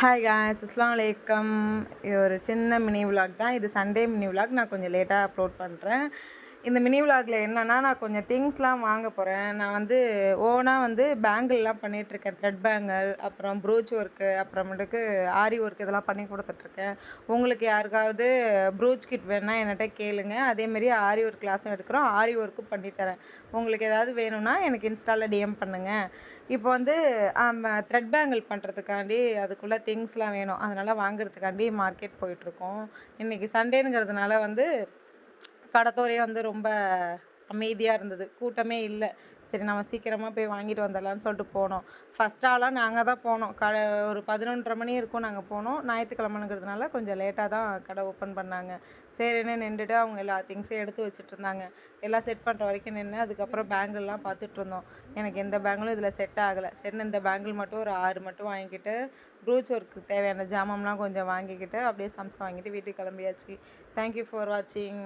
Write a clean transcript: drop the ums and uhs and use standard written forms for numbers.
Hi guys, அஸ்ஸலாமு அலைக்கும். இது ஒரு சின்ன மினி விலாக் தான். இது சண்டே மினி விலாக். நான் கொஞ்சம் லேட்டாக அப்லோட் பண்ணுறேன். இந்த மினி விலாகில் என்னென்னா, நான் கொஞ்சம் திங்ஸ்லாம் வாங்க போகிறேன். நான் ஓனாக பேங்கிள்லாம் பண்ணிகிட்ருக்கேன். த்ரெட் பேங்கிள், அப்புறம் ப்ரூச் ஒர்க்கு, அப்புறமேட்டுக்கு ஆரி ஒர்க் இதெல்லாம் பண்ணி கொடுத்துட்ருக்கேன். உங்களுக்கு யாருக்காவது ப்ரூச் கிட் வேணுன்னா என்கிட்ட கேளுங்க. அதேமாரி ஆரி ஒர்க் கிளாஸும் எடுக்கிறோம். ஆரி ஒர்க்கும் பண்ணித்தரேன். உங்களுக்கு ஏதாவது வேணும்னா எனக்கு இன்ஸ்டாவில் டிஎம் பண்ணுங்கள். இப்போ த்ரெட் பேங்கிள் பண்ணுறதுக்காண்டி அதுக்குள்ளே திங்ஸ்லாம் வேணும். அதனால் வாங்குறதுக்காண்டி மார்க்கெட் போயிட்டுருக்கோம். இன்றைக்கி சண்டேங்கிறதுனால கடத்தோரே ரொம்ப அமைதியாக இருந்தது. கூட்டமே இல்லை. சரி, நம்ம சீக்கிரமாக போய் வாங்கிட்டு வந்துடலான்னு சொல்லிட்டு போனோம். ஃபஸ்ட் ஆளாக நாங்கள் தான் போனோம். ஒரு 11:30 மணி இருக்கும் நாங்கள் போனோம். ஞாயிற்றுக்கிழமைங்கிறதுனால கொஞ்சம் லேட்டாக தான் கடை ஓப்பன் பண்ணாங்க. சரின்னு நின்றுட்டு அவங்க எல்லா திங்ஸையும் எடுத்து வச்சுட்ருந்தாங்க. எல்லாம் செட் பண்ணுற வரைக்கும் நின்று அதுக்கப்புறம் பேங்கிள்லாம் பார்த்துட்ருந்தோம். எனக்கு எந்த பேங்கிளும் இதில் செட் ஆகலை. சரின்னு இந்த பேங்கிள் மட்டும் ஒரு 6 மட்டும் வாங்கிக்கிட்டு, ப்ரூச் ஒர்க்கு தேவையான ஜாமான்லாம் கொஞ்சம் வாங்கிக்கிட்டு அப்படியே சம்ஸ் வாங்கிட்டு வீட்டுக்கு கிளம்பியாச்சு. தேங்க்யூ ஃபார் வாட்சிங்.